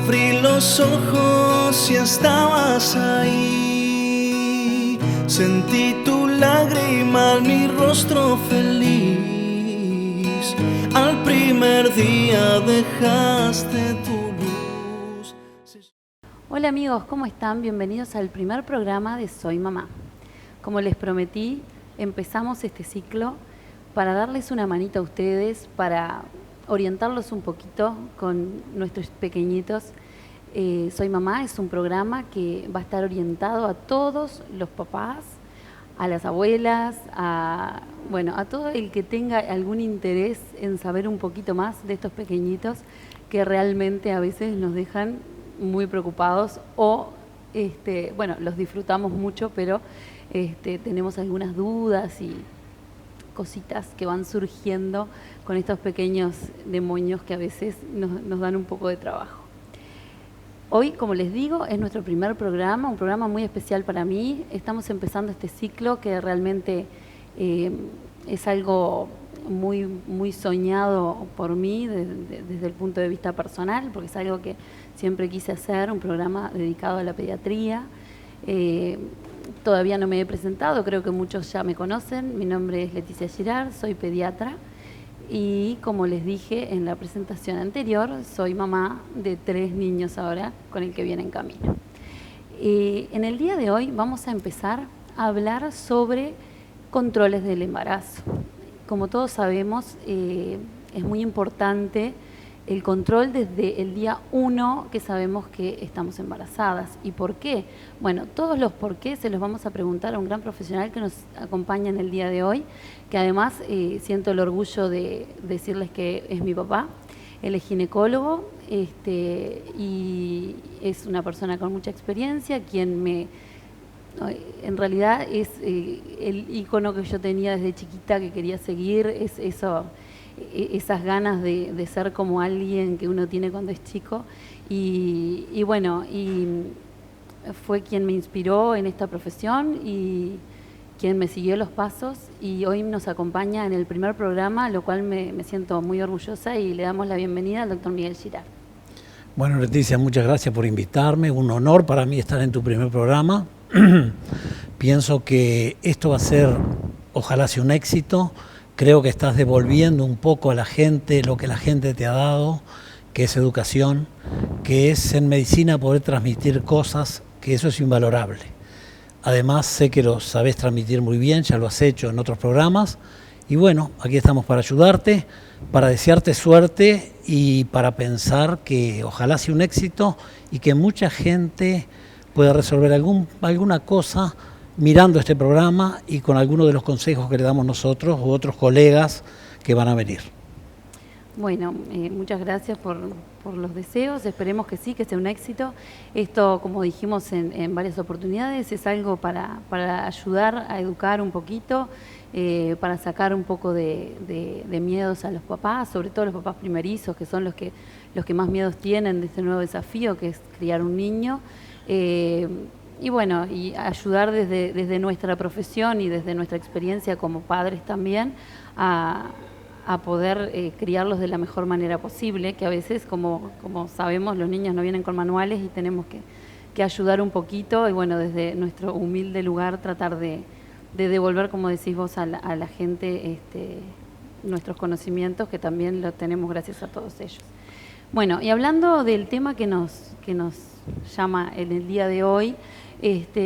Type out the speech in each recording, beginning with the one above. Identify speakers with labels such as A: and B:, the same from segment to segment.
A: Abrí los ojos y estabas ahí. Sentí tu lágrima en mi rostro feliz. Al primer día dejaste tu luz.
B: Hola amigos, ¿cómo están? Bienvenidos al primer programa de Soy Mamá. Como les prometí, empezamos este ciclo para darles una manita a ustedes, para orientarlos un poquito con nuestros pequeñitos. Soy Mamá es un programa que va a estar orientado a todos los papás, a las abuelas, a todo el que tenga algún interés en saber un poquito más de estos pequeñitos que realmente a veces nos dejan muy preocupados o los disfrutamos mucho, pero tenemos algunas dudas y cositas que van surgiendo con estos pequeños demonios que a veces nos dan un poco de trabajo. Hoy, como les digo, es nuestro primer programa, un programa muy especial para mí. Estamos empezando este ciclo que realmente es algo muy, muy soñado por mí desde el punto de vista personal, porque es algo que siempre quise hacer, un programa dedicado a la pediatría. Todavía no me he presentado, creo que muchos ya me conocen. Mi nombre es Leticia Girard, soy pediatra y, como les dije en la presentación anterior, soy mamá de 3 niños ahora con el que viene en camino. En el día de hoy vamos a empezar a hablar sobre controles del embarazo. Como todos sabemos, es muy importante el control desde el día 1 que sabemos que estamos embarazadas. ¿Y por qué? Bueno, todos los por qué se los vamos a preguntar a un gran profesional que nos acompaña en el día de hoy, que además siento el orgullo de decirles que es mi papá. Él es ginecólogo y es una persona con mucha experiencia, en realidad es el ícono que yo tenía desde chiquita que quería seguir, esas ganas de ser como alguien que uno tiene cuando es chico y fue quien me inspiró en esta profesión y quien me siguió los pasos, y hoy nos acompaña en el primer programa, lo cual me siento muy orgullosa, y le damos la bienvenida al doctor Miguel Girard.
C: Bueno, Leticia, muchas gracias por invitarme, un honor para mí estar en tu primer programa. Pienso que esto va a ser, ojalá sea un éxito. Creo que estás devolviendo un poco a la gente lo que la gente te ha dado, que es educación, que es en medicina poder transmitir cosas, que eso es invalorable. Además, sé que lo sabes transmitir muy bien, ya lo has hecho en otros programas. Y bueno, aquí estamos para ayudarte, para desearte suerte y para pensar que ojalá sea un éxito y que mucha gente pueda resolver alguna cosa mirando este programa y con algunos de los consejos que le damos nosotros u otros colegas que van a venir.
B: Bueno, muchas gracias por los deseos, esperemos que sí, que sea un éxito. Esto, como dijimos en varias oportunidades, es algo para ayudar a educar un poquito, para sacar un poco de miedos a los papás, sobre todo los papás primerizos, que son los que más miedos tienen de este nuevo desafío, que es criar un niño. Y ayudar desde nuestra profesión y desde nuestra experiencia como padres también a poder criarlos de la mejor manera posible, que a veces, como sabemos, los niños no vienen con manuales y tenemos que ayudar un poquito y desde nuestro humilde lugar tratar de devolver, como decís vos, a la gente nuestros conocimientos, que también los tenemos gracias a todos ellos. Bueno, y hablando del tema que nos llama en el día de hoy,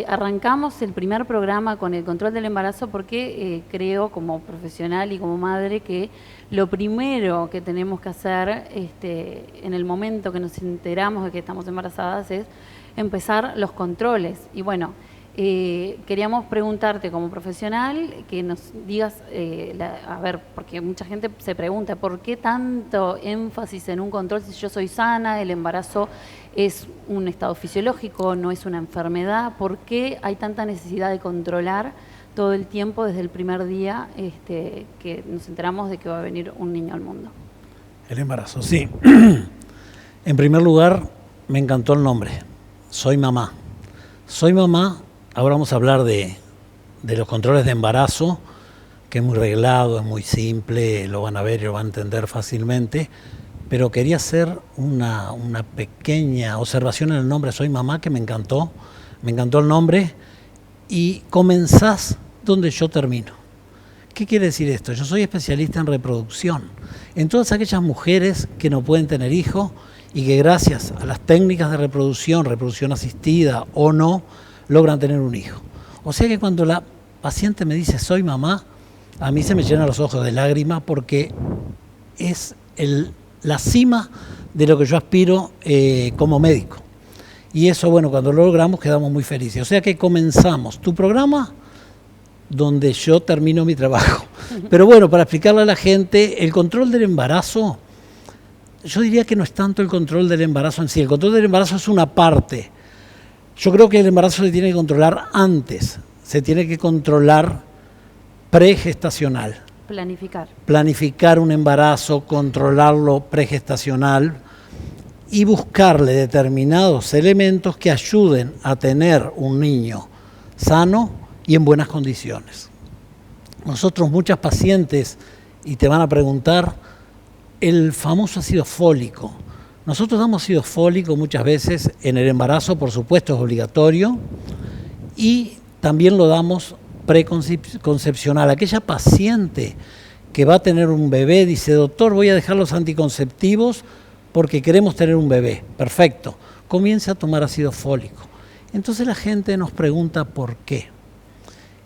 B: arrancamos el primer programa con el control del embarazo porque creo, como profesional y como madre, que lo primero que tenemos que hacer en el momento que nos enteramos de que estamos embarazadas es empezar los controles. Y bueno, queríamos preguntarte como profesional que nos digas, porque mucha gente se pregunta, ¿por qué tanto énfasis en un control si yo soy sana, el embarazo es un estado fisiológico, no es una enfermedad? ¿Por qué hay tanta necesidad de controlar todo el tiempo desde el primer día que nos enteramos de que va a venir un niño al mundo?
C: El embarazo, sí. En primer lugar, me encantó el nombre. Soy mamá. Soy mamá. Ahora vamos a hablar de los controles de embarazo, que es muy reglado, es muy simple, lo van a ver y lo van a entender fácilmente. pero quería hacer una pequeña observación en el nombre Soy Mamá, que me encantó el nombre, y comenzás donde yo termino. ¿Qué quiere decir esto? Yo soy especialista en reproducción, en todas aquellas mujeres que no pueden tener hijos y que gracias a las técnicas de reproducción asistida o no, logran tener un hijo. O sea que cuando la paciente me dice soy mamá, a mí se me llenan los ojos de lágrimas porque es la cima de lo que yo aspiro como médico. Y eso, bueno, cuando lo logramos quedamos muy felices. O sea que comenzamos tu programa donde yo termino mi trabajo. Pero bueno, para explicarle a la gente, el control del embarazo, yo diría que no es tanto el control del embarazo en sí. El control del embarazo es una parte. Yo creo que el embarazo se tiene que controlar antes. Se tiene que controlar pregestacional. Planificar un embarazo, controlarlo pregestacional y buscarle determinados elementos que ayuden a tener un niño sano y en buenas condiciones. Nosotros, muchas pacientes, y te van a preguntar, el famoso ácido fólico. Nosotros damos ácido fólico muchas veces en el embarazo, por supuesto es obligatorio, y también lo damos preconcepcional. Aquella paciente que va a tener un bebé dice, doctor, voy a dejar los anticonceptivos porque queremos tener un bebé. Perfecto, comience a tomar ácido fólico. Entonces la gente nos pregunta por qué.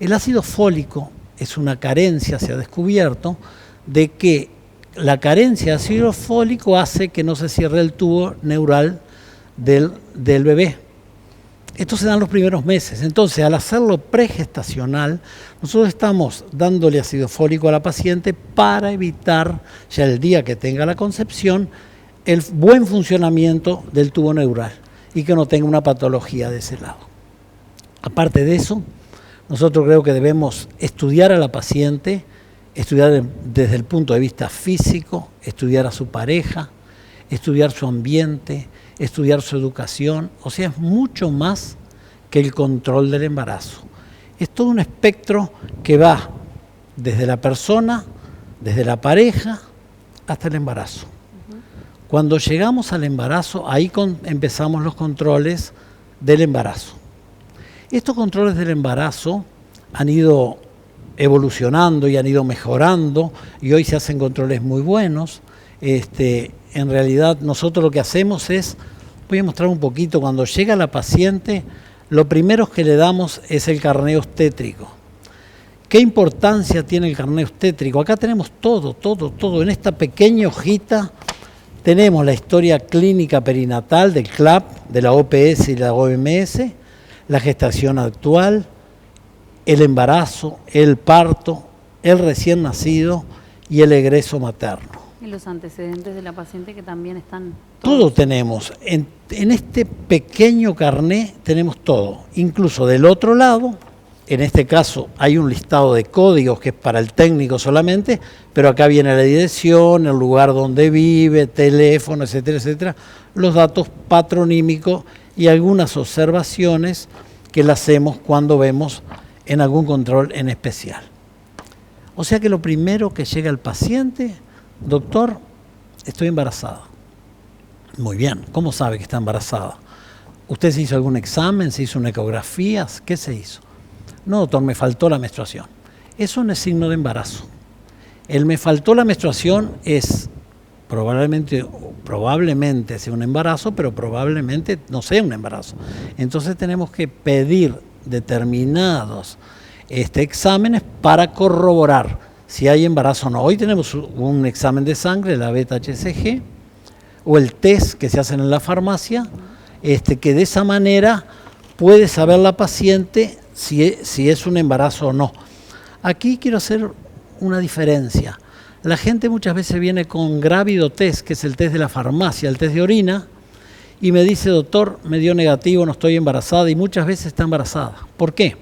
C: El ácido fólico es una carencia, se ha descubierto, de que la carencia de ácido fólico hace que no se cierre el tubo neural del bebé. Esto se da en los primeros meses. Entonces, al hacerlo pregestacional, nosotros estamos dándole ácido fólico a la paciente para evitar, ya el día que tenga la concepción, el buen funcionamiento del tubo neural y que no tenga una patología de ese lado. Aparte de eso, nosotros creo que debemos estudiar a la paciente, estudiar desde el punto de vista físico, estudiar a su pareja, estudiar su ambiente, estudiar su educación. O sea, es mucho más que el control del embarazo. Es todo un espectro que va desde la persona, desde la pareja, hasta el embarazo. Cuando llegamos al embarazo, ahí empezamos los controles del embarazo. Estos controles del embarazo han ido evolucionando y han ido mejorando y hoy se hacen controles muy buenos. En realidad nosotros lo que hacemos es, voy a mostrar un poquito, cuando llega la paciente, lo primero que le damos es el carné obstétrico. ¿Qué importancia tiene el carné obstétrico? Acá tenemos todo. En esta pequeña hojita tenemos la historia clínica perinatal del CLAP, de la OPS y la OMS, la gestación actual, el embarazo, el parto, el recién nacido y el egreso materno.
B: Y los antecedentes de la paciente que también están...
C: Todo tenemos. En este pequeño carné tenemos todo. Incluso del otro lado, en este caso hay un listado de códigos que es para el técnico solamente, pero acá viene la dirección, el lugar donde vive, teléfono, etcétera, etcétera, los datos patronímicos y algunas observaciones que las hacemos cuando vemos en algún control en especial. O sea que lo primero que llega al paciente, doctor, estoy embarazada. Muy bien, ¿cómo sabe que está embarazada? ¿Usted se hizo algún examen? ¿Se hizo una ecografía? ¿Qué se hizo? No, doctor, me faltó la menstruación. Eso no es signo de embarazo. El me faltó la menstruación es probablemente sea un embarazo, pero probablemente no sea un embarazo. Entonces tenemos que pedir determinados exámenes para corroborar si hay embarazo o no. Hoy tenemos un examen de sangre, la beta-HCG, o el test que se hacen en la farmacia, que de esa manera puede saber la paciente si es un embarazo o no. Aquí quiero hacer una diferencia. La gente muchas veces viene con grávido test, que es el test de la farmacia, el test de orina, y me dice, doctor, me dio negativo, no estoy embarazada, y muchas veces está embarazada. ¿Por qué?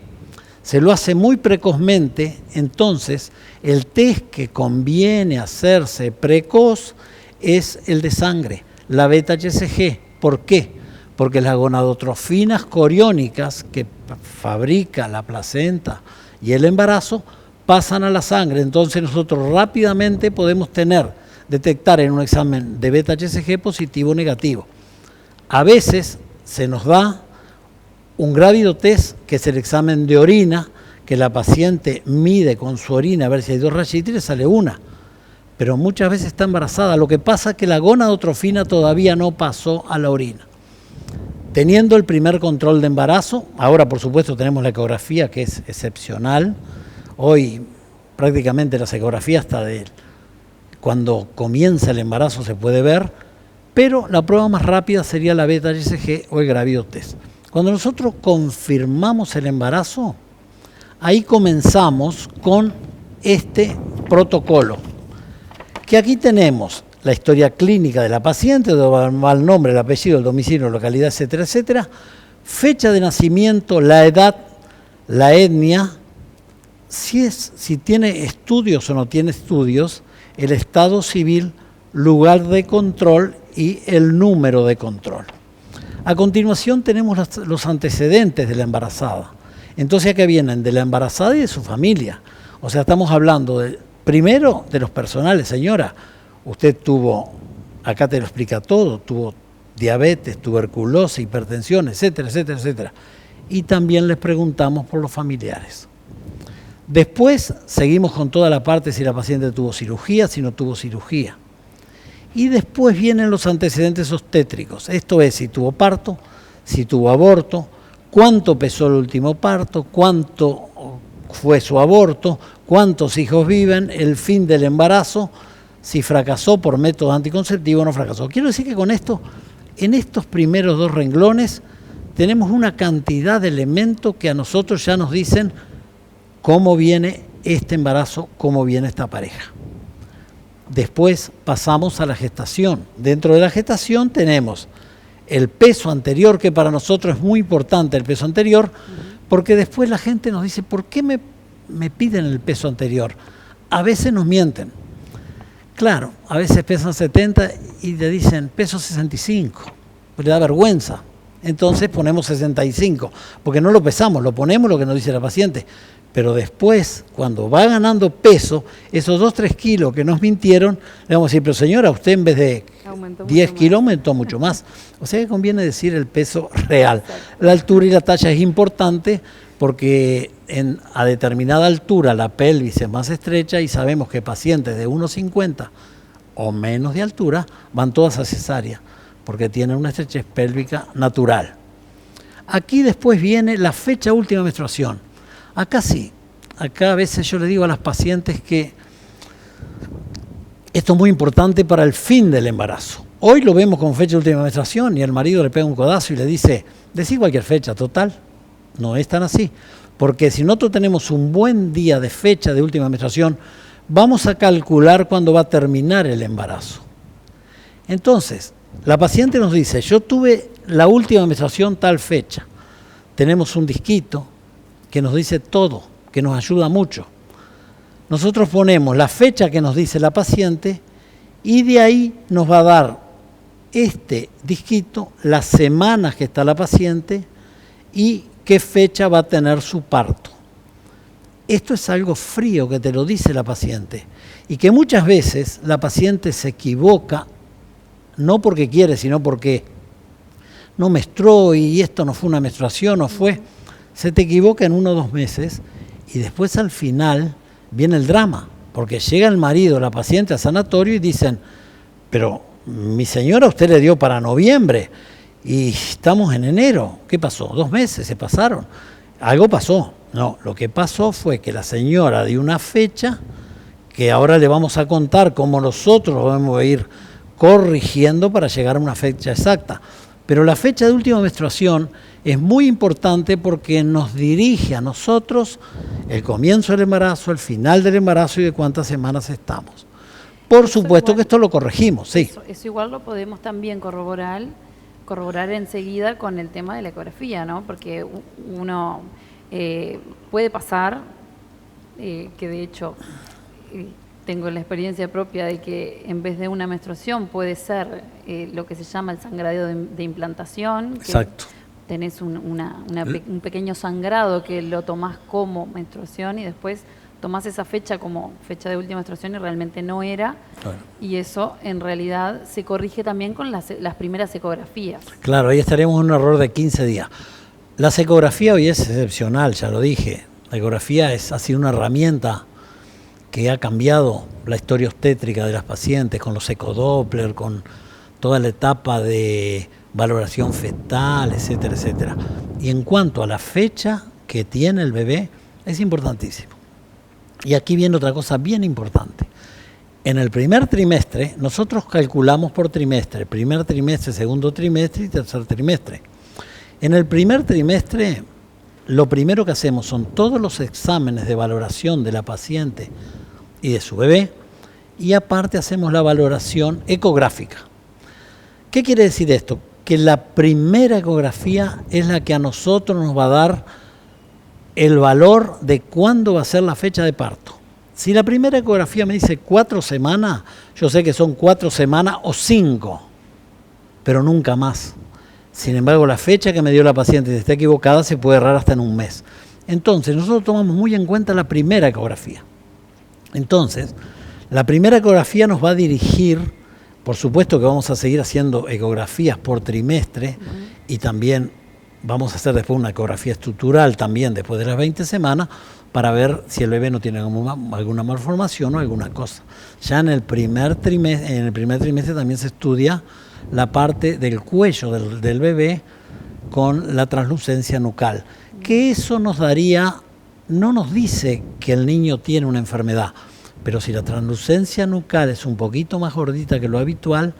C: Se lo hace muy precozmente, entonces el test que conviene hacerse precoz es el de sangre, la beta-HCG. ¿Por qué? Porque las gonadotrofinas coriónicas que fabrica la placenta y el embarazo pasan a la sangre, entonces nosotros rápidamente podemos tener detectar en un examen de beta-HCG positivo o negativo. A veces se nos da un gravidotest, que es el examen de orina, que la paciente mide con su orina a ver si hay 2 rayitas y le sale una. Pero muchas veces está embarazada. Lo que pasa es que la gonadotrofina todavía no pasó a la orina. Teniendo el primer control de embarazo, ahora por supuesto tenemos la ecografía, que es excepcional. Hoy prácticamente las ecografías hasta de cuando comienza el embarazo se puede ver, pero la prueba más rápida sería la beta-HCG o el gravidotest. Cuando nosotros confirmamos el embarazo, ahí comenzamos con este protocolo, que aquí tenemos la historia clínica de la paciente, donde va el nombre, el apellido, el domicilio, localidad, etcétera, etcétera, fecha de nacimiento, la edad, la etnia, si tiene estudios o no tiene estudios, el estado civil, lugar de control y el número de control. A continuación tenemos los antecedentes de la embarazada. Entonces acá vienen de la embarazada y de su familia. O sea, estamos hablando primero de los personales. Señora, usted tuvo, acá te lo explica todo, tuvo diabetes, tuberculosis, hipertensión, etcétera, etcétera, etcétera. Y también les preguntamos por los familiares. Después seguimos con toda la parte si la paciente tuvo cirugía, si no tuvo cirugía. Y después vienen los antecedentes obstétricos. Esto es si tuvo parto, si tuvo aborto, cuánto pesó el último parto, cuánto fue su aborto, cuántos hijos viven, el fin del embarazo, si fracasó por método anticonceptivo o no fracasó. Quiero decir que con esto, en estos primeros 2 renglones, tenemos una cantidad de elementos que a nosotros ya nos dicen cómo viene este embarazo, cómo viene esta pareja. Después pasamos a la gestación. Dentro de la gestación tenemos el peso anterior, que para nosotros es muy importante el peso anterior, porque después la gente nos dice, ¿por qué me piden el peso anterior? A veces nos mienten. Claro, a veces pesan 70 y le dicen peso 65, le da vergüenza. Entonces ponemos 65, porque no lo pesamos, lo ponemos lo que nos dice la paciente. Pero después, cuando va ganando peso, esos 2-3 kilos que nos mintieron, le vamos a decir, pero señora, usted en vez de 10 kilos aumentó mucho más. O sea que conviene decir el peso real. La altura y la talla es importante porque a determinada altura la pelvis es más estrecha y sabemos que pacientes de 1,50 o menos de altura van todas a cesárea porque tienen una estrechez pélvica natural. Aquí después viene la fecha última de menstruación. Acá sí, acá a veces yo le digo a las pacientes que esto es muy importante para el fin del embarazo. Hoy lo vemos con fecha de última menstruación y el marido le pega un codazo y le dice, decí cualquier fecha, total. No es tan así, porque si nosotros tenemos un buen día de fecha de última menstruación, vamos a calcular cuándo va a terminar el embarazo. Entonces, la paciente nos dice, yo tuve la última menstruación tal fecha. Tenemos un disquito que nos dice todo, que nos ayuda mucho. Nosotros ponemos la fecha que nos dice la paciente y de ahí nos va a dar este disquito, las semanas que está la paciente y qué fecha va a tener su parto. Esto es algo frío que te lo dice la paciente y que muchas veces la paciente se equivoca, no porque quiere, sino porque no menstruó y esto no fue una menstruación, no fue. Se te equivoca en 1 o 2 meses y después al final viene el drama, porque llega el marido, la paciente al sanatorio y dicen, pero mi señora usted le dio para noviembre y estamos en enero, ¿qué pasó? 2 meses se pasaron, algo pasó. No, lo que pasó fue que la señora dio una fecha que ahora le vamos a contar cómo nosotros vamos a ir corrigiendo para llegar a una fecha exacta. Pero la fecha de última menstruación es muy importante porque nos dirige a nosotros el comienzo del embarazo, el final del embarazo y de cuántas semanas estamos. Por supuesto que esto lo corregimos, sí.
B: Eso igual lo podemos también corroborar enseguida con el tema de la ecografía, ¿no? Porque uno puede pasar, que de hecho tengo la experiencia propia de que en vez de una menstruación puede ser lo que se llama el sangrado de implantación.
C: Exacto.
B: Tenés un pequeño sangrado que lo tomás como menstruación y después tomás esa fecha como fecha de última menstruación y realmente no era.
C: Bueno.
B: Y eso en realidad se corrige también con las primeras ecografías.
C: Claro, ahí estaríamos en un error de 15 días. La ecografía hoy es excepcional, ya lo dije. La ecografía ha sido una herramienta que ha cambiado la historia obstétrica de las pacientes con los ecodoppler, con toda la etapa de valoración fetal, etcétera, etcétera. Y en cuanto a la fecha que tiene el bebé, es importantísimo. Y aquí viene otra cosa bien importante. En el primer trimestre, nosotros calculamos por trimestre, primer trimestre, segundo trimestre y tercer trimestre. En el primer trimestre, lo primero que hacemos son todos los exámenes de valoración de la paciente y de su bebé, y aparte hacemos la valoración ecográfica. ¿Qué quiere decir esto? Que la primera ecografía es la que a nosotros nos va a dar el valor de cuándo va a ser la fecha de parto. Si la primera ecografía me dice 4 semanas, yo sé que son 4 semanas o 5, pero nunca más. Sin embargo, la fecha que me dio la paciente, si está equivocada, se puede errar hasta en un mes. Entonces, nosotros tomamos muy en cuenta la primera ecografía. Entonces, la primera ecografía nos va a dirigir, por supuesto que vamos a seguir haciendo ecografías por trimestre y también vamos a hacer después una ecografía estructural también después de las 20 semanas para ver si el bebé no tiene alguna malformación o alguna cosa. Ya en el primer trimestre también se estudia la parte del cuello del bebé con la translucencia nucal, que eso nos daría, no nos dice que el niño tiene una enfermedad, pero si la translucencia nucal es un poquito más gordita que lo habitual,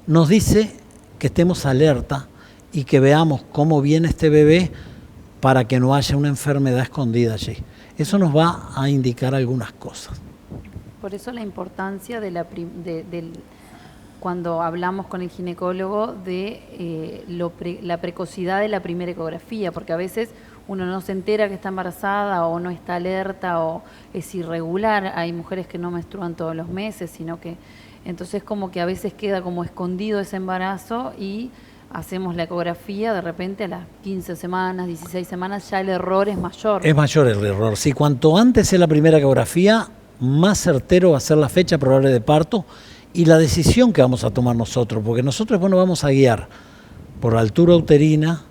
C: nos dice que estemos alerta y que veamos cómo viene este bebé para que no haya una enfermedad escondida allí. Eso nos va a indicar algunas cosas.
B: Por eso la importancia de cuando hablamos con el ginecólogo de la precocidad de la primera ecografía, porque a veces uno no se entera que está embarazada o no está alerta o es irregular. Hay mujeres que no menstruan todos los meses, sino que entonces como que a veces queda como escondido ese embarazo y hacemos la ecografía, de repente a las 15 semanas, 16 semanas, ya el error es mayor. Es mayor el error. Sí, cuanto antes es la primera ecografía, más certero va a ser la fecha probable de parto y la decisión que vamos a tomar nosotros, porque nosotros vamos a guiar por la altura uterina,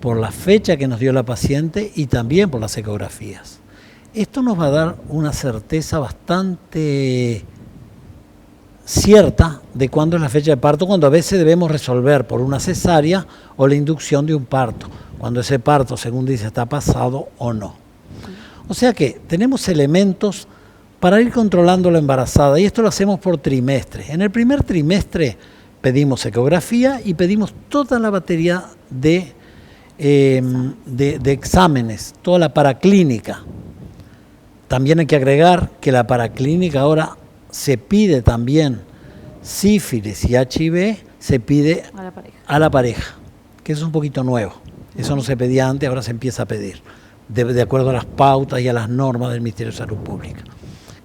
B: por la fecha que nos dio la paciente y también por las ecografías. Esto nos va a dar una certeza bastante cierta de cuándo es la fecha de parto, cuando a veces debemos resolver por una cesárea o la inducción de un parto, cuando ese parto, según dice, está pasado o no. O sea que tenemos elementos para ir controlando la embarazada y esto lo hacemos por trimestre. En el primer trimestre pedimos ecografía y pedimos toda la batería de exámenes, toda la paraclínica. También hay que agregar que la paraclínica ahora se pide también sífilis y HIV, se pide a la pareja, que eso es un poquito nuevo. Eso no se pedía antes, ahora se empieza a pedir, de acuerdo a las pautas y a las normas del Ministerio de Salud Pública,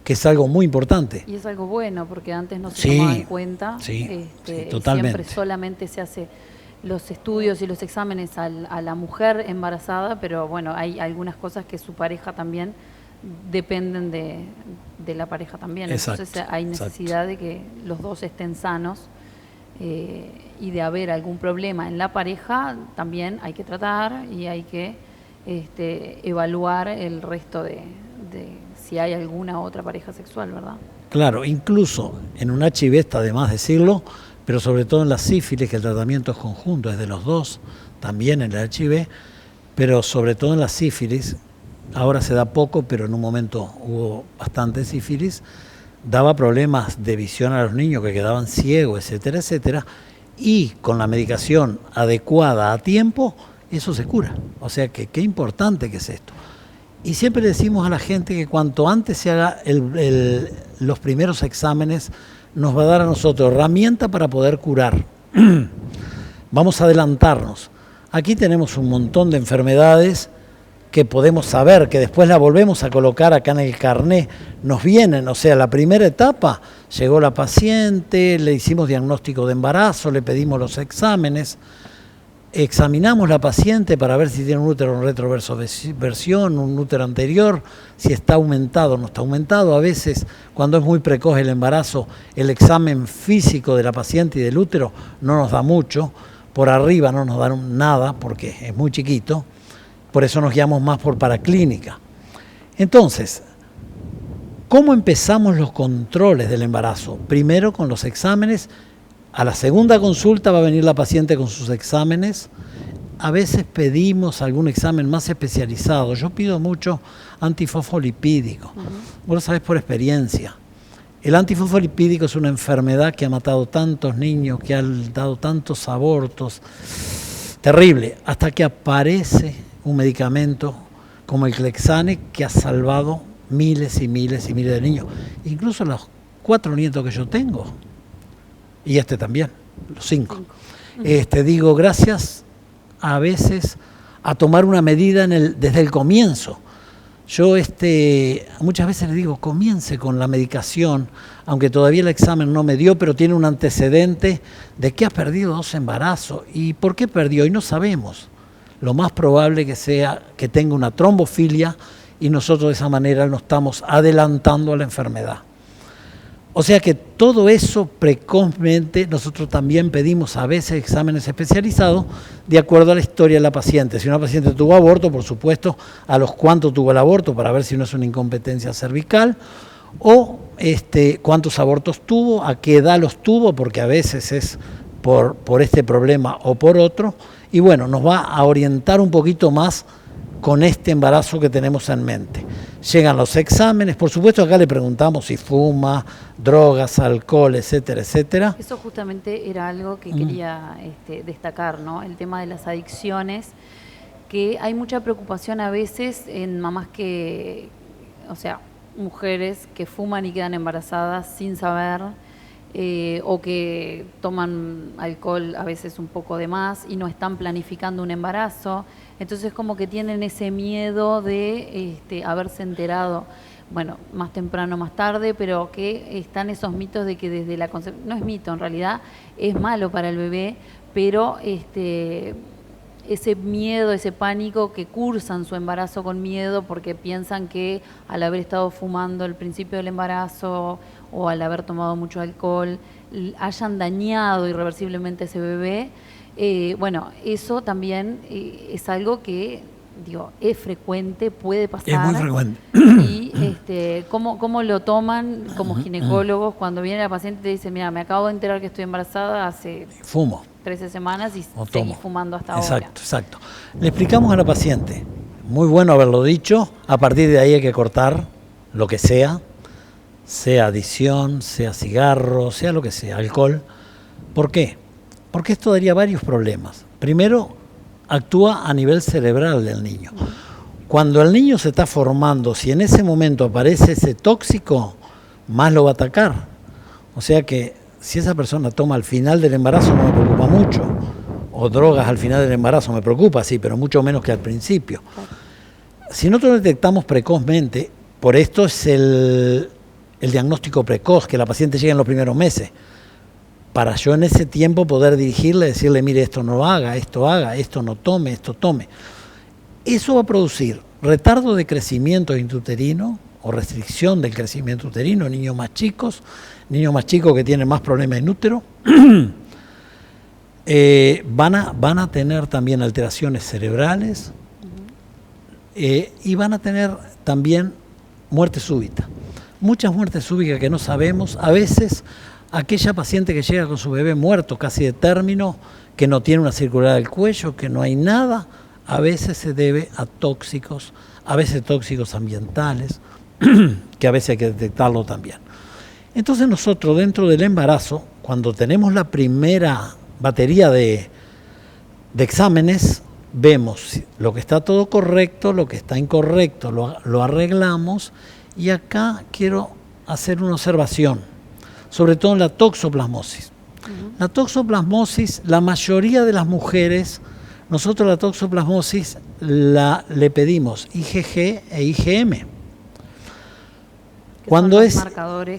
B: que es algo muy importante. Y es algo bueno, porque antes no se tomaba en cuenta. Sí, totalmente. Siempre solamente se hace los estudios y los exámenes a la mujer embarazada, pero bueno, hay algunas cosas que su pareja también dependen de la pareja también. Exacto, entonces hay necesidad de que los dos estén sanos y de haber algún problema en la pareja también hay que tratar y hay que evaluar el resto de si hay alguna otra pareja sexual, ¿verdad? Claro, incluso en un HIV está de más decirlo, pero sobre todo en la sífilis, que el tratamiento es conjunto, es de los dos, también en el HIV, pero sobre todo en la sífilis. Ahora se da poco, pero en un momento hubo bastante sífilis, daba problemas de visión a los niños que quedaban ciegos, etcétera, etcétera, y con la medicación adecuada a tiempo, eso se cura. O sea que qué importante que es esto. Y siempre le decimos a la gente que cuanto antes se haga los primeros exámenes, nos va a dar a nosotros herramienta para poder curar. Vamos a adelantarnos. Aquí tenemos un montón de enfermedades que podemos saber, que después la volvemos a colocar acá en el carné, nos vienen, o sea, la primera etapa, llegó la paciente, le hicimos diagnóstico de embarazo, le pedimos los exámenes,
C: examinamos la paciente para ver si tiene un útero en retroversión, un útero anterior, si está aumentado o no está aumentado. A veces, cuando es muy precoz el embarazo, el examen físico de la paciente y del útero no nos da mucho. Por arriba no nos da nada porque es muy chiquito. Por eso nos guiamos más por paraclínica. Entonces, ¿cómo empezamos los controles del embarazo? Primero con los exámenes. A la segunda consulta va a venir la paciente con sus exámenes. A veces pedimos algún examen más especializado. Yo pido mucho antifosfolipídico. Vos lo sabés por experiencia. El antifosfolipídico es una enfermedad que ha matado tantos niños, que ha dado tantos abortos. Terrible. Hasta que aparece un medicamento como el Clexane que ha salvado miles y miles y miles de niños. Incluso los 4 nietos que yo tengo. Y este también, los 5. Digo, gracias a veces a tomar una medida desde el comienzo. Yo muchas veces le digo, comience con la medicación, aunque todavía el examen no me dio, pero tiene un antecedente de que ha perdido 2 embarazos. ¿Y por qué perdió? Y no sabemos. Lo más probable que sea que tenga una trombofilia y nosotros de esa manera nos estamos adelantando a la enfermedad. O sea que todo eso precozmente nosotros también pedimos a veces exámenes especializados de acuerdo a la historia de la paciente. Si una paciente tuvo aborto, por supuesto, a los cuántos tuvo el aborto para ver si no es una incompetencia cervical, o cuántos abortos tuvo, a qué edad los tuvo, porque a veces es por este problema o por otro, y bueno, nos va a orientar un poquito más con este embarazo que tenemos en mente. Llegan los exámenes, por supuesto acá le preguntamos si fuma, drogas, alcohol, etcétera, etcétera.
B: Eso justamente era algo que quería destacar, ¿no? El tema de las adicciones, que hay mucha preocupación a veces en mamás mujeres que fuman y quedan embarazadas sin saber, o que toman alcohol a veces un poco de más y no están planificando un embarazo. Entonces como que tienen ese miedo de haberse enterado, bueno, más temprano, más tarde, pero que están esos mitos de que desde la concepción, no es mito, en realidad es malo para el bebé, pero ese miedo, ese pánico que cursan su embarazo con miedo porque piensan que al haber estado fumando al principio del embarazo o al haber tomado mucho alcohol, hayan dañado irreversiblemente a ese bebé. Bueno, eso también es algo que, digo, es frecuente, puede pasar.
C: Es muy frecuente.
B: Y ¿cómo lo toman como ginecólogos cuando viene la paciente y te dice, mira, me acabo de enterar que estoy embarazada hace 13 semanas y seguí fumando hasta ahora?
C: Exacto. Le explicamos a la paciente, muy bueno haberlo dicho, a partir de ahí hay que cortar lo que sea adicción, sea cigarro, sea lo que sea, alcohol. ¿Por qué? Porque esto daría varios problemas. Primero, actúa a nivel cerebral del niño. Cuando el niño se está formando, si en ese momento aparece ese tóxico, más lo va a atacar. O sea que si esa persona toma al final del embarazo no me preocupa mucho, o drogas al final del embarazo me preocupa, sí, pero mucho menos que al principio. Si nosotros detectamos precozmente, por esto es el diagnóstico precoz, que la paciente llega en los primeros meses, para yo en ese tiempo poder dirigirle, decirle, mire, esto no haga, esto no tome, esto tome. Eso va a producir retardo de crecimiento intrauterino o restricción del crecimiento uterino en niños más chicos que tienen más problemas en útero. Van a tener también alteraciones cerebrales y van a tener también muerte súbita. Muchas muertes súbitas que no sabemos. A veces aquella paciente que llega con su bebé muerto, casi de término, que no tiene una circular del cuello, que no hay nada, a veces se debe a tóxicos, a veces tóxicos ambientales, que a veces hay que detectarlo también. Entonces nosotros dentro del embarazo, cuando tenemos la primera batería de exámenes, vemos lo que está todo correcto, lo que está incorrecto, lo arreglamos. Y acá quiero hacer una observación, sobre todo en la toxoplasmosis. La toxoplasmosis, la mayoría de las mujeres, nosotros la toxoplasmosis le pedimos IgG e IgM.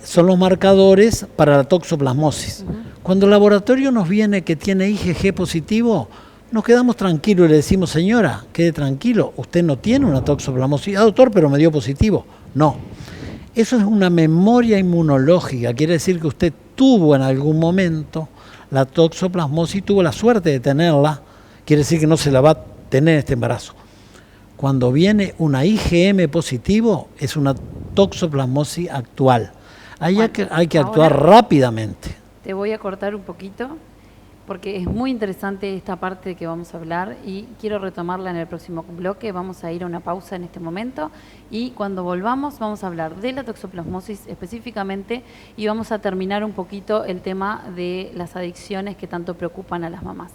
C: Son los marcadores para la toxoplasmosis. Cuando el laboratorio nos viene que tiene IgG positivo, nos quedamos tranquilos y le decimos, señora, quede tranquilo, usted no tiene una toxoplasmosis. Ah, doctor, pero me dio positivo. No. Eso es una memoria inmunológica, quiere decir que usted tuvo en algún momento la toxoplasmosis, tuvo la suerte de tenerla, quiere decir que no se la va a tener este embarazo. Cuando viene una IgM positivo, es una toxoplasmosis actual. Ahí hay que actuar rápidamente.
B: Te voy a cortar un poquito, porque es muy interesante esta parte que vamos a hablar y quiero retomarla en el próximo bloque. Vamos a ir a una pausa en este momento y cuando volvamos vamos a hablar de la toxoplasmosis específicamente y vamos a terminar un poquito el tema de las adicciones que tanto preocupan a las mamás.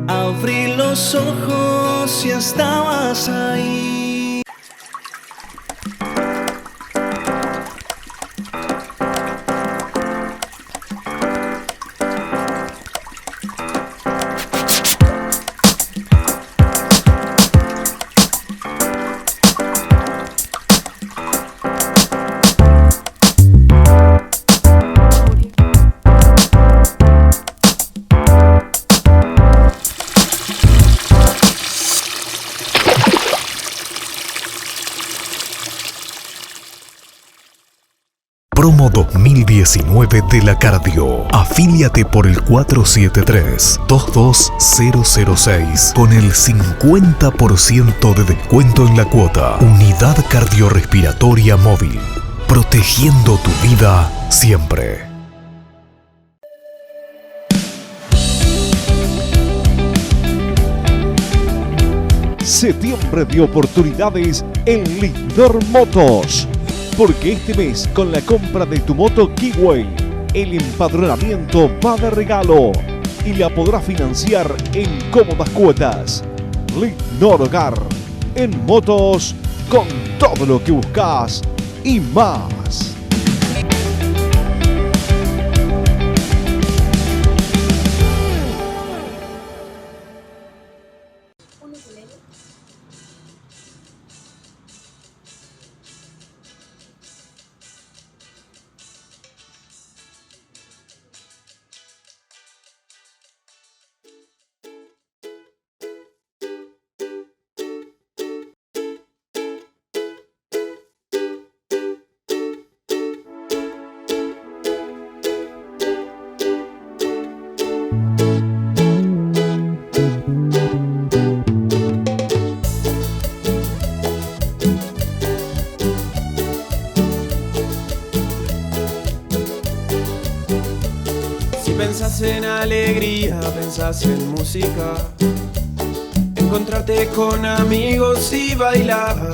A: Abrí los ojos y estabas ahí.
D: Promo 2019 de la Cardio. Afíliate por el 473-22006 con el 50% de descuento en la cuota. Unidad cardiorrespiratoria móvil. Protegiendo tu vida siempre.
E: Septiembre de oportunidades en Lindor Motos. Porque este mes, con la compra de tu moto Kiway, el empadronamiento va de regalo y la podrás financiar en cómodas cuotas. Lindor Hogar, en motos, con todo lo que buscas y más.
F: Pensás en alegría, pensás en música, encontrarte con amigos y bailar,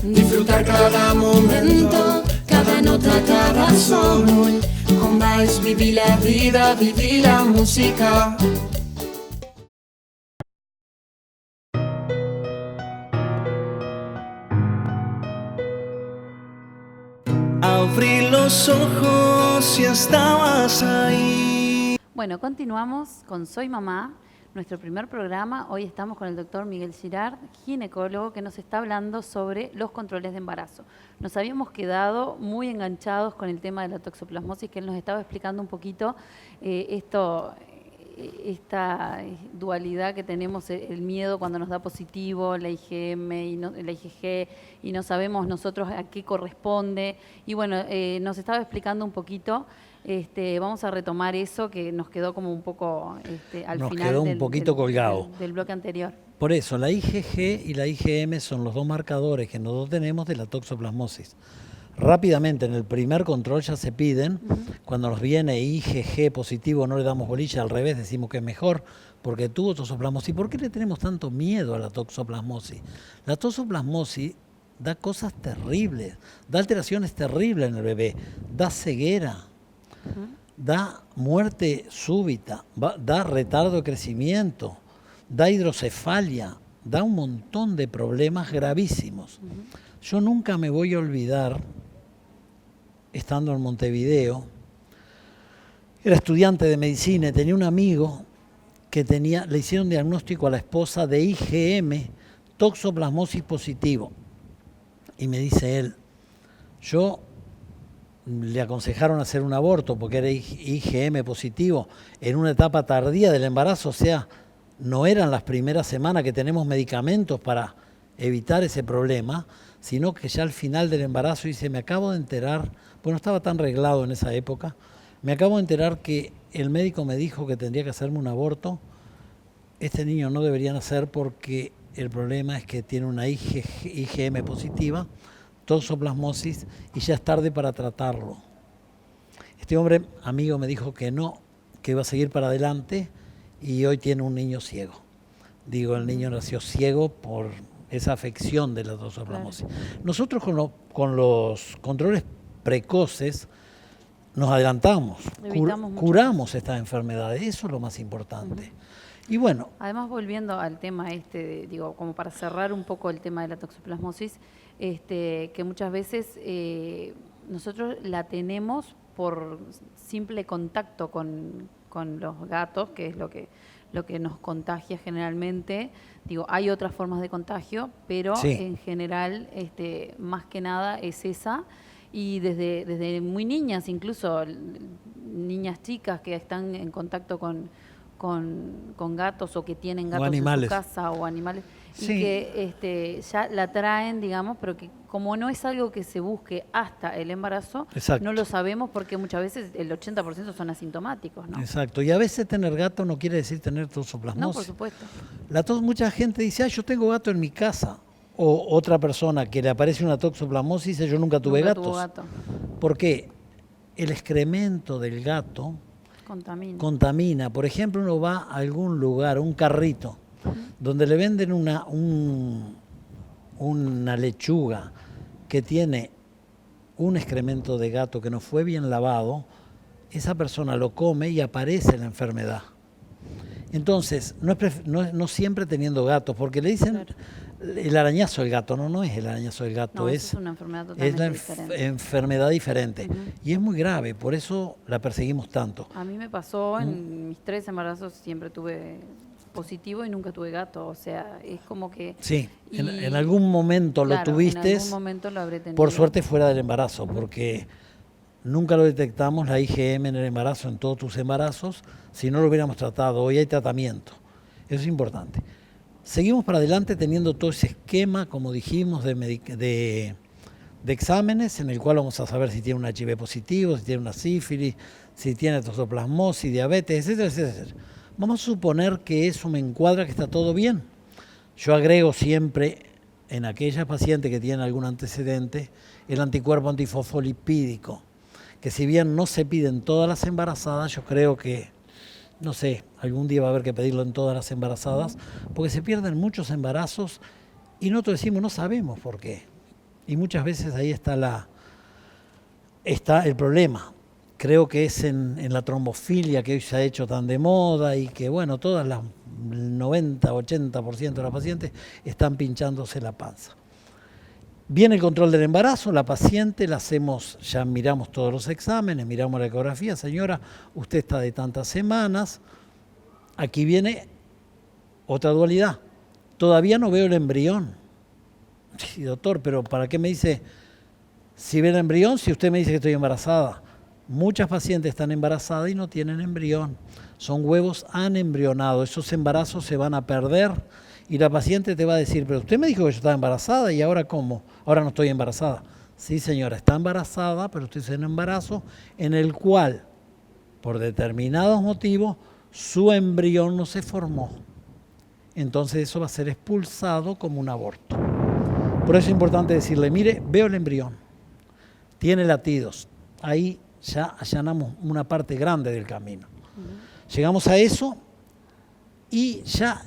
F: disfrutar cada momento, cada nota, cada sol. Con Vibes viví la vida, viví la música.
A: Abrí los ojos y estabas ahí.
B: Bueno, continuamos con Soy Mamá, nuestro primer programa. Hoy estamos con el doctor Miguel Girard, ginecólogo, que nos está hablando sobre los controles de embarazo. Nos habíamos quedado muy enganchados con el tema de la toxoplasmosis, que él nos estaba explicando un poquito esta dualidad que tenemos, el miedo cuando nos da positivo, la IgM y la IgG, y no sabemos nosotros a qué corresponde. Y bueno, nos estaba explicando un poquito. Vamos a retomar eso que nos quedó como un poco al
C: nos
B: final
C: quedó un poquito colgado.
B: Del bloque anterior.
C: Por eso, la IgG y la IgM son los dos marcadores que nosotros tenemos de la toxoplasmosis. Rápidamente, en el primer control ya se piden. Cuando nos viene IgG positivo no le damos bolilla, al revés, decimos que es mejor porque tuvo toxoplasmosis. ¿Por qué le tenemos tanto miedo a la toxoplasmosis? La toxoplasmosis da cosas terribles, da alteraciones terribles en el bebé, da ceguera, da muerte súbita, da retardo de crecimiento, da hidrocefalia, da un montón de problemas gravísimos. Yo nunca me voy a olvidar, estando en Montevideo, era estudiante de medicina y tenía un amigo que le hicieron diagnóstico a la esposa de IgM, toxoplasmosis positivo. Y me dice él, yo le aconsejaron hacer un aborto porque era IgM positivo en una etapa tardía del embarazo, o sea, no eran las primeras semanas que tenemos medicamentos para evitar ese problema, sino que ya al final del embarazo dice, me acabo de enterar, pues no estaba tan reglado en esa época, me acabo de enterar que el médico me dijo que tendría que hacerme un aborto, este niño no debería nacer porque el problema es que tiene una IgM positiva, toxoplasmosis, y ya es tarde para tratarlo. Este hombre, amigo, me dijo que no, que iba a seguir para adelante, y hoy tiene un niño ciego. Digo, el niño nació ciego por esa afección de la toxoplasmosis. Claro. Nosotros con los controles precoces nos adelantamos, curamos estas enfermedades, eso es lo más importante. Y bueno.
B: Además, volviendo al tema digo, como para cerrar un poco el tema de la toxoplasmosis, que muchas veces nosotros la tenemos por simple contacto con los gatos, que es lo que nos contagia generalmente. Digo, hay otras formas de contagio, pero sí, en general, más que nada es esa. Y desde muy niñas, incluso niñas chicas que están en contacto con gatos o que tienen gatos en su casa o animales, sí, y que ya la traen, digamos, pero que como no es algo que se busque hasta el embarazo, exacto, no lo sabemos porque muchas veces el 80% son asintomáticos, ¿no? Exacto, y a veces tener gato no quiere decir tener toxoplasmosis. No, por supuesto. Mucha gente dice, yo tengo gato en mi casa. O otra persona que le aparece una toxoplasmosis dice, yo nunca tuve gatos. Porque el excremento del gato contamina. Por ejemplo, uno va a algún lugar, un carrito, donde le venden una lechuga que tiene un excremento de gato que no fue bien lavado, esa persona lo come y aparece la enfermedad. Entonces, no siempre teniendo gatos, porque le dicen... Claro. El arañazo del gato, no es el arañazo del gato, no, es una enfermedad totalmente diferente. Enfermedad diferente. Y es muy grave, por eso la perseguimos tanto. A mí me pasó en mis 3 embarazos, siempre tuve positivo y nunca tuve gato, o sea, es como que... Sí, en algún momento claro, lo tuviste, en algún momento lo habré tenido. Por suerte fuera del embarazo, porque nunca lo detectamos, la IgM en el embarazo, en todos tus embarazos, si no lo hubiéramos tratado. Hoy hay tratamiento, eso es importante. Seguimos para adelante teniendo todo ese esquema, como dijimos, de exámenes, en el cual vamos a saber si tiene un HIV positivo, si tiene una sífilis, si tiene toxoplasmosis, diabetes, etcétera, etcétera. Vamos a suponer que eso me encuadra, que está todo bien. Yo agrego siempre, en aquellas pacientes que tienen algún antecedente, el anticuerpo antifosfolipídico, que si bien no se pide en todas las embarazadas, yo creo que, no sé, algún día va a haber que pedirlo en todas las embarazadas, porque se pierden muchos embarazos y nosotros decimos, no sabemos por qué. Y muchas veces ahí está el problema. Creo que es en la trombofilia que hoy se ha hecho tan de moda y que, bueno, todas las 90, 80% de las pacientes están pinchándose la panza. Viene el control del embarazo, la paciente la hacemos, ya miramos todos los exámenes, miramos la ecografía, señora, usted está de tantas semanas. Aquí viene otra dualidad, todavía no veo el embrión. Sí, doctor, pero ¿para qué me dice si ve el embrión si usted me dice que estoy embarazada? Muchas pacientes están embarazadas y no tienen embrión, son huevos anembrionados, esos embarazos se van a perder. Y la paciente te va a decir, pero usted me dijo que yo estaba embarazada y ahora ¿cómo? Ahora no estoy embarazada. Sí, señora, está embarazada, pero usted es un embarazo en el cual, por determinados motivos, su embrión no se formó. Entonces eso va a ser expulsado como un aborto. Por eso es importante decirle, mire, veo el embrión, tiene latidos. Ahí ya allanamos una parte grande del camino. Llegamos a eso y ya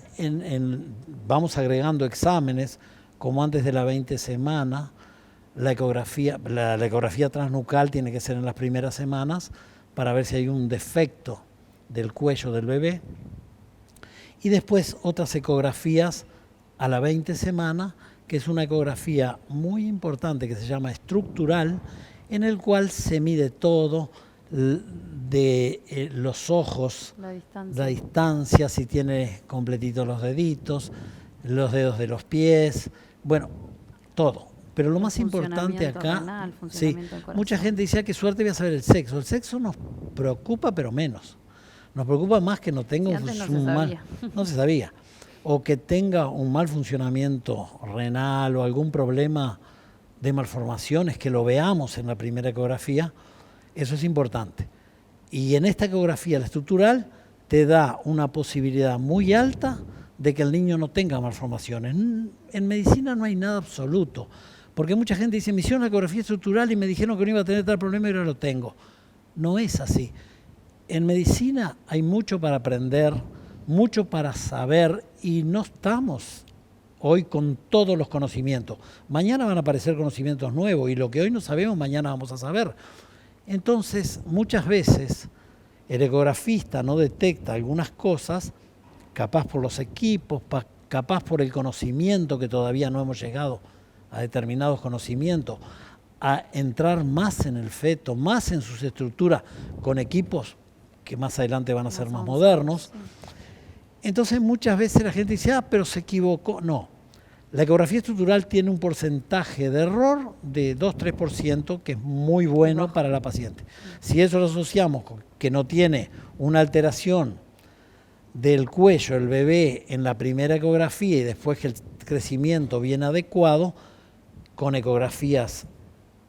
B: vamos agregando exámenes, como antes de la 20 semana, la ecografía transnucal tiene que ser en las primeras semanas para ver si hay un defecto del cuello del bebé. Y después otras ecografías a la 20 semana, que es una ecografía muy importante que se llama estructural, en el cual se mide todo, de los ojos, la distancia, si tiene completitos los deditos, los dedos de los pies, bueno, todo.
C: Pero lo
B: El
C: más importante
B: funcionamiento
C: acá,
B: renal,
C: sí,
B: funcionamiento del corazón.
C: mucha gente dice, qué suerte voy a saber el sexo. El sexo nos preocupa, pero menos. Nos preocupa más que no tenga
B: Sí, antes no se
C: un mal,
B: sabía.
C: no se sabía, o que tenga un mal funcionamiento renal o algún problema de malformaciones, que lo veamos en la primera ecografía. Eso es importante. Y en esta ecografía, la estructural, te da una posibilidad muy alta de que el niño no tenga malformaciones. En medicina no hay nada absoluto, porque mucha gente dice, me hicieron la ecografía estructural y me dijeron que no iba a tener tal problema y ahora lo tengo. No es así. En medicina hay mucho para aprender, mucho para saber, y no estamos hoy con todos los conocimientos. Mañana van a aparecer conocimientos nuevos y lo que hoy no sabemos, mañana vamos a saber. Entonces, muchas veces el ecografista no detecta algunas cosas, capaz por los equipos, capaz por el conocimiento, que todavía no hemos llegado a determinados conocimientos, a entrar más en el feto, más en sus estructuras, con equipos que más adelante van a ser más modernos. Entonces muchas veces la gente dice, pero se equivocó. No, la ecografía estructural tiene un porcentaje de error de 2-3%, que es muy bueno para la paciente. Si eso lo asociamos con que no tiene una alteración del cuello el bebé en la primera ecografía y después que el crecimiento viene adecuado, con ecografías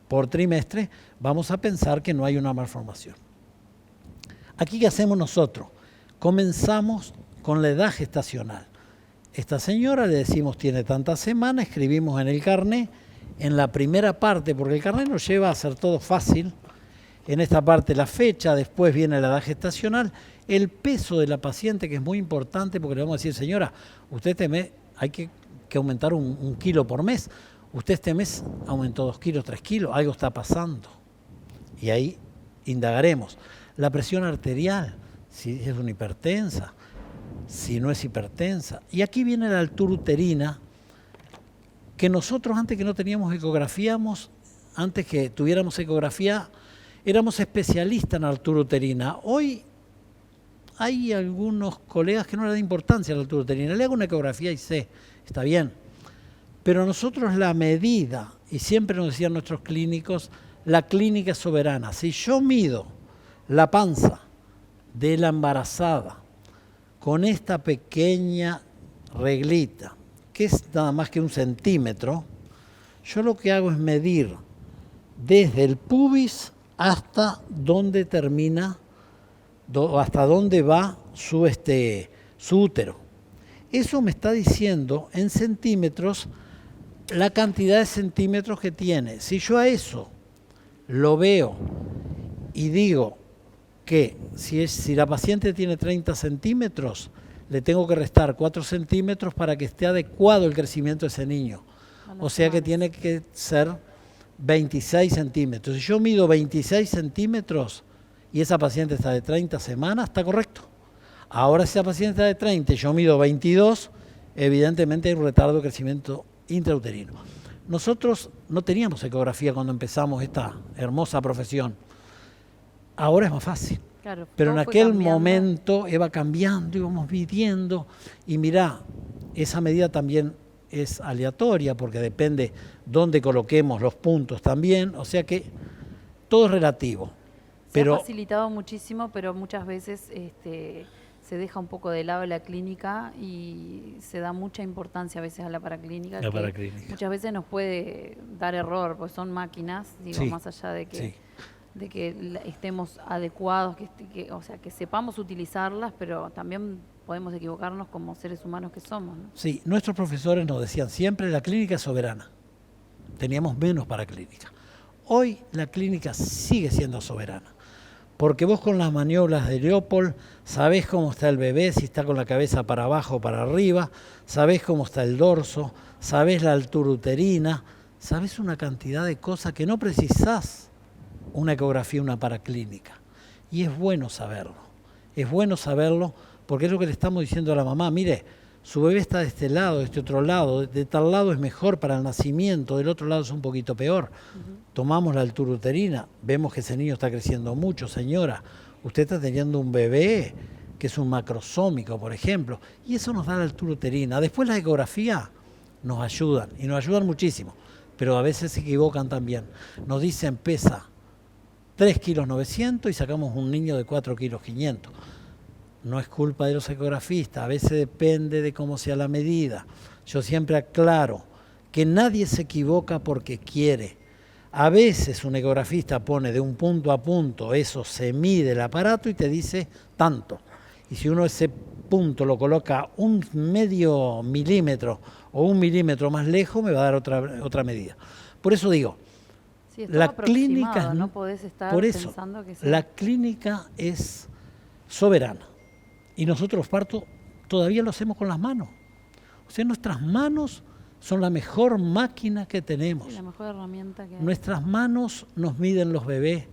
C: por trimestre, vamos a pensar que no hay una malformación. Aquí, ¿qué hacemos nosotros? Comenzamos con la edad gestacional. Esta señora, le decimos, tiene tantas semanas, escribimos en el carné, en la primera parte, porque el carné nos lleva a hacer todo fácil. En esta parte la fecha, después viene la edad gestacional, el peso de la paciente, que es muy importante, porque le vamos a decir, señora, usted este mes hay que aumentar un kilo por mes. Usted este mes aumentó 2 kilos, 3 kilos, algo está pasando. Y ahí indagaremos. La presión arterial, si es una hipertensa, si no es hipertensa. Y aquí viene la altura uterina, que nosotros antes que no teníamos antes que tuviéramos ecografía, éramos especialistas en altura uterina. Hoy hay algunos colegas que no le dan importancia a la altura uterina. Le hago una ecografía y sé, está bien. Pero nosotros la medida, y siempre nos decían nuestros clínicos, la clínica es soberana. Si yo mido la panza de la embarazada con esta pequeña reglita, que es nada más que 1 centímetro, yo lo que hago es medir desde el pubis hasta dónde termina, hasta dónde va su útero. Eso me está diciendo en centímetros la cantidad de centímetros que tiene. Si yo a eso lo veo y digo que si la paciente tiene 30 centímetros, le tengo que restar 4 centímetros para que esté adecuado el crecimiento de ese niño. O sea que tiene que ser 26 centímetros. Si yo mido 26 centímetros y esa paciente está de 30 semanas, está correcto. Ahora si esa paciente está de 30 y yo mido 22, evidentemente hay un retardo de crecimiento intrauterino. Nosotros no teníamos ecografía cuando empezamos esta hermosa profesión. Ahora es más fácil. Claro, pero en aquel momento iba cambiando, íbamos midiendo. Y mirá, esa medida también es aleatoria porque depende dónde coloquemos los puntos también. O sea que todo es relativo.
B: Se ha facilitado muchísimo, pero muchas veces se deja un poco de lado la clínica y se da mucha importancia a veces a la paraclínica. Muchas veces nos puede dar error, porque son máquinas, digo, más allá de que, de que estemos adecuados, o sea, que sepamos utilizarlas, pero también podemos equivocarnos como seres humanos que somos, ¿no?
C: Sí, nuestros profesores nos decían siempre, la clínica es soberana. Teníamos menos paraclínica. Hoy la clínica sigue siendo soberana. Porque vos con las maniobras de Leopold sabés cómo está el bebé, si está con la cabeza para abajo o para arriba, sabés cómo está el dorso, sabés la altura uterina, sabés una cantidad de cosas que no precisás una ecografía, una paraclínica. Y es bueno saberlo porque es lo que le estamos diciendo a la mamá, mire, su bebé está de este lado, de este otro lado, de tal lado es mejor para el nacimiento, del otro lado es un poquito peor. Tomamos la altura uterina, vemos que ese niño está creciendo mucho, señora, usted está teniendo un bebé que es un macrosómico, por ejemplo, y eso nos da la altura uterina. Después la ecografía nos ayudan, y nos ayudan muchísimo. pero a veces se equivocan también. Nos dicen pesa 3 kilos 900 y sacamos un niño de 4 kilos 500. No es culpa de los ecografistas, a veces depende de cómo sea la medida. Yo siempre aclaro que nadie se equivoca porque quiere. A veces un ecografista pone de un punto a punto, eso se mide el aparato y te dice tanto. Y si uno ese punto lo coloca un medio milímetro o 1 milímetro más lejos, me va a dar otra medida. Por eso digo,
B: Sí,
C: la clínica,
B: no podés estar
C: por eso,
B: pensando que sea...
C: la clínica es soberana. Y nosotros los partos todavía lo hacemos con las manos. O sea, nuestras manos son la mejor máquina que tenemos.
B: Sí, la mejor herramienta que hay.
C: Nuestras manos nos miden los bebés,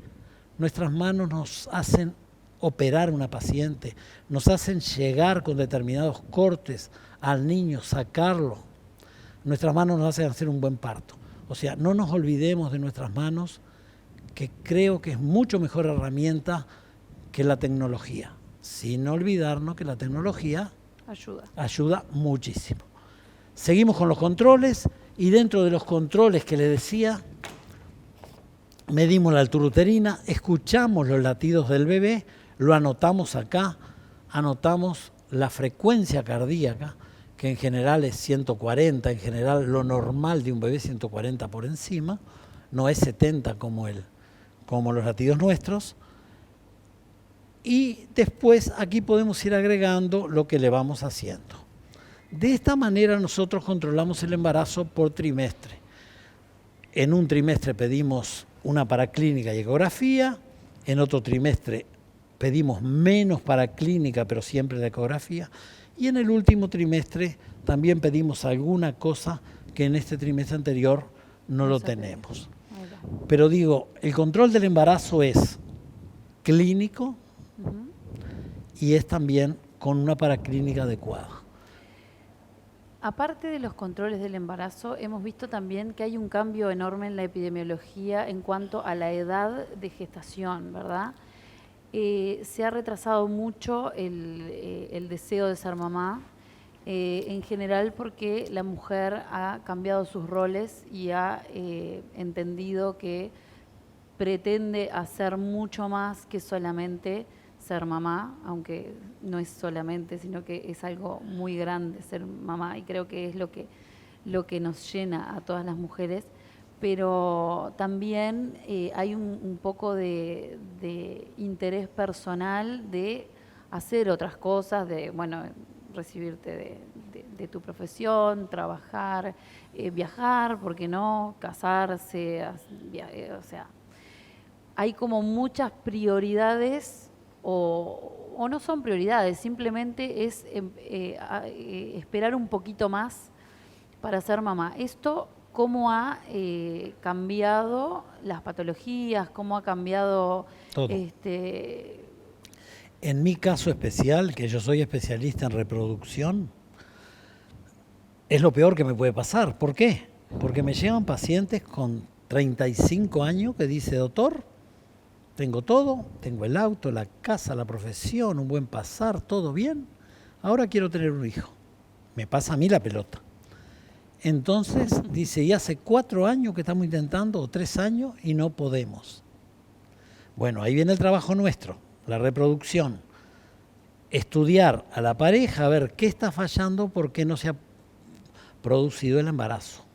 C: nuestras manos nos hacen operar una paciente, nos hacen llegar con determinados cortes al niño, sacarlo. Nuestras manos nos hacen hacer un buen parto. O sea, no nos olvidemos de nuestras manos, que creo que es mucho mejor herramienta que la tecnología. Sin olvidarnos que la tecnología ayuda muchísimo. Seguimos con los controles y dentro de los controles que les decía, medimos la altura uterina, escuchamos los latidos del bebé, lo anotamos acá, anotamos la frecuencia cardíaca, que en general es 140, en general lo normal de un bebé es 140 por encima, no es 70 como los latidos nuestros. Y después aquí podemos ir agregando lo que le vamos haciendo. De esta manera nosotros controlamos el embarazo por trimestre. En un trimestre pedimos una paraclínica y ecografía, en otro trimestre pedimos menos paraclínica, pero siempre de ecografía, y en el último trimestre también pedimos alguna cosa que en este trimestre anterior no lo tenemos. Pero digo, el control del embarazo es clínico y es también con una paraclínica adecuada.
B: Aparte de los controles del embarazo, hemos visto también que hay un cambio enorme en la epidemiología en cuanto a la edad de gestación, ¿verdad? Se ha retrasado mucho el deseo de ser mamá, en general porque la mujer ha cambiado sus roles y ha entendido que pretende hacer mucho más que solamente ser mamá, aunque no es solamente, sino que es algo muy grande ser mamá, y creo que es lo que nos llena a todas las mujeres, pero también hay un poco de interés personal de hacer otras cosas, de, bueno, recibirte de tu profesión, trabajar, viajar, ¿por qué no?, casarse, o sea, hay como muchas prioridades o no son prioridades, simplemente es esperar un poquito más para ser mamá. Esto, ¿cómo ha cambiado las patologías? ¿Cómo ha cambiado
C: todo? En mi caso especial, que yo soy especialista en reproducción, es lo peor que me puede pasar. ¿Por qué? Porque me llegan pacientes con 35 años que dice, doctor, tengo todo, tengo el auto, la casa, la profesión, un buen pasar, todo bien. Ahora quiero tener un hijo. Me pasa a mí la pelota. Entonces dice, y hace 4 años que estamos intentando, o 3 años, y no podemos. Bueno, ahí viene el trabajo nuestro, la reproducción. Estudiar a la pareja, a ver qué está fallando, por qué no se ha producido el embarazo.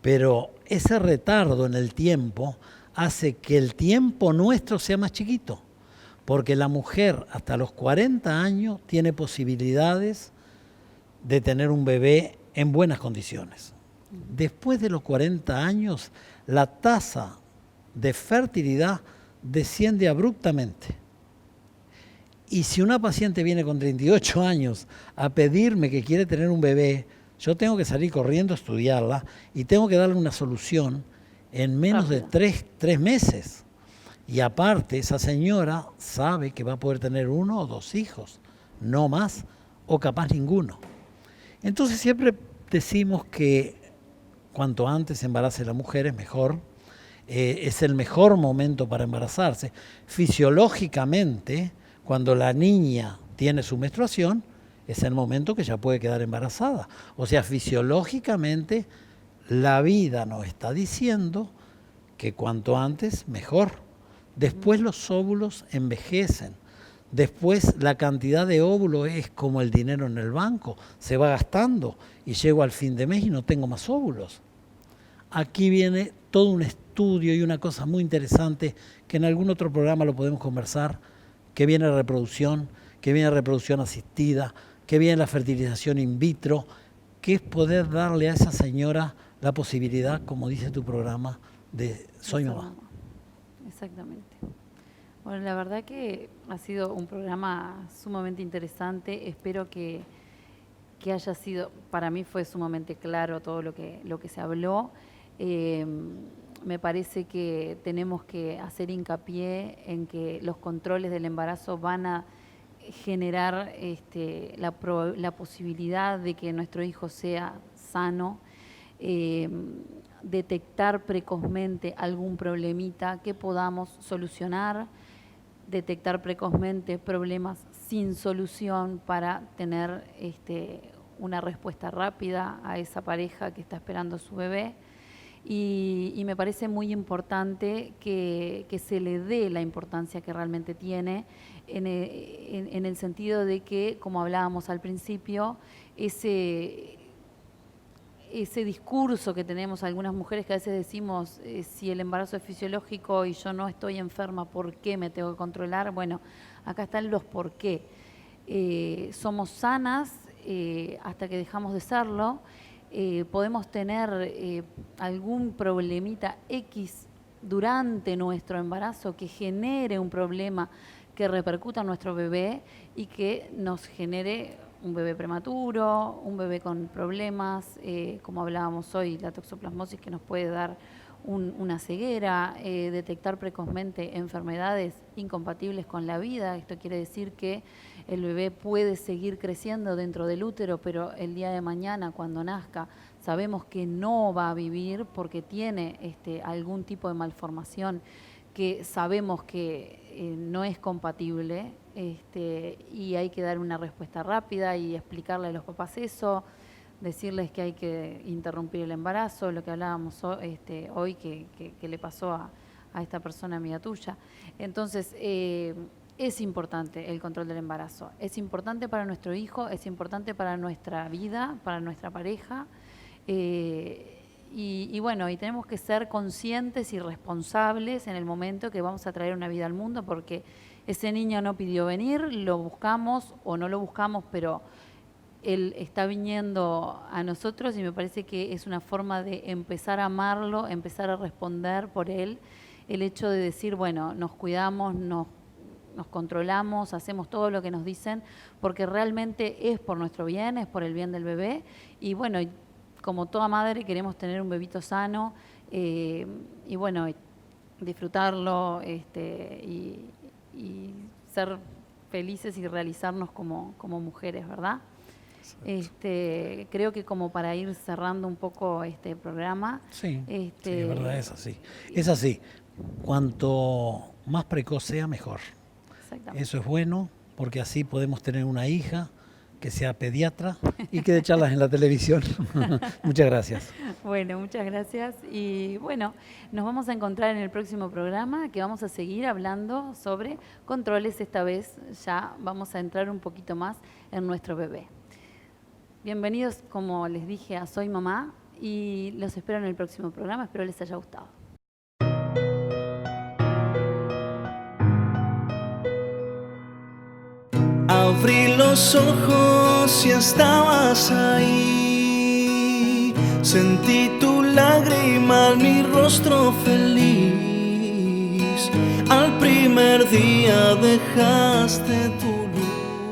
C: Pero ese retardo en el tiempo hace que el tiempo nuestro sea más chiquito, porque la mujer hasta los 40 años tiene posibilidades de tener un bebé en buenas condiciones. Después de los 40 años, la tasa de fertilidad desciende abruptamente. Y si una paciente viene con 38 años a pedirme que quiere tener un bebé, yo tengo que salir corriendo a estudiarla y tengo que darle una solución en menos de 3 meses. Y aparte, esa señora sabe que va a poder tener 1 o 2 hijos, no más, o capaz ninguno. Entonces siempre decimos que cuanto antes se embarace la mujer es mejor, es el mejor momento para embarazarse. Fisiológicamente, cuando la niña tiene su menstruación, es el momento que ya puede quedar embarazada. O sea, fisiológicamente la vida nos está diciendo que cuanto antes, mejor. Después los óvulos envejecen. Después la cantidad de óvulos es como el dinero en el banco. Se va gastando y llego al fin de mes y no tengo más óvulos. Aquí viene todo un estudio y una cosa muy interesante que en algún otro programa lo podemos conversar, que viene reproducción, que viene reproducción asistida, que viene la fertilización in vitro, que es poder darle a esa señora la posibilidad, como dice tu programa, de soy mamá.
B: Exactamente. Bueno, la verdad que ha sido un programa sumamente interesante. Espero que haya sido, para mí fue sumamente claro todo lo que se habló. Me parece que tenemos que hacer hincapié en que los controles del embarazo van a generar la posibilidad de que nuestro hijo sea sano, detectar precozmente algún problemita que podamos solucionar, detectar precozmente problemas sin solución para tener una respuesta rápida a esa pareja que está esperando su bebé. Y me parece muy importante que se le dé la importancia que realmente tiene en el sentido de que, como hablábamos al principio, ese discurso que tenemos algunas mujeres que a veces decimos, si el embarazo es fisiológico y yo no estoy enferma, ¿por qué me tengo que controlar? Bueno, acá están los por qué. Somos sanas hasta que dejamos de serlo. Podemos tener algún problemita X durante nuestro embarazo que genere un problema que repercuta en nuestro bebé y que nos genere un bebé prematuro, un bebé con problemas, como hablábamos hoy, la toxoplasmosis que nos puede dar una ceguera, detectar precozmente enfermedades incompatibles con la vida. Esto quiere decir que el bebé puede seguir creciendo dentro del útero, pero el día de mañana, cuando nazca, sabemos que no va a vivir porque tiene algún tipo de malformación que sabemos que no es compatible, y hay que dar una respuesta rápida y explicarle a los papás eso, decirles que hay que interrumpir el embarazo, lo que hablábamos hoy que le pasó a esta persona amiga tuya. Entonces, es importante el control del embarazo, es importante para nuestro hijo, es importante para nuestra vida, para nuestra pareja, y bueno, y tenemos que ser conscientes y responsables en el momento que vamos a traer una vida al mundo, porque ese niño no pidió venir, lo buscamos o no lo buscamos, pero él está viniendo a nosotros y me parece que es una forma de empezar a amarlo, empezar a responder por él, el hecho de decir, bueno, nos cuidamos, nos controlamos, hacemos todo lo que nos dicen, porque realmente es por nuestro bien, es por el bien del bebé, y bueno, como toda madre queremos tener un bebito sano, y bueno, disfrutarlo, y ser felices y realizarnos como mujeres, ¿verdad? Creo que como para ir cerrando un poco este programa.
C: Sí, sí, es verdad, es así. Es así. Cuanto más precoz sea, mejor.
B: Exactamente.
C: Eso es bueno, porque así podemos tener una hija que sea pediatra y que dé charlas en la televisión. Muchas gracias.
B: Bueno, muchas gracias. Y bueno, nos vamos a encontrar en el próximo programa, que vamos a seguir hablando sobre controles. Esta vez ya vamos a entrar un poquito más en nuestro bebé. Bienvenidos, como les dije, a Soy Mamá, y los espero en el próximo programa. Espero les haya gustado.
A: Abrí los ojos y estabas ahí. Sentí tu lágrima en mi rostro feliz. Al primer día dejaste tu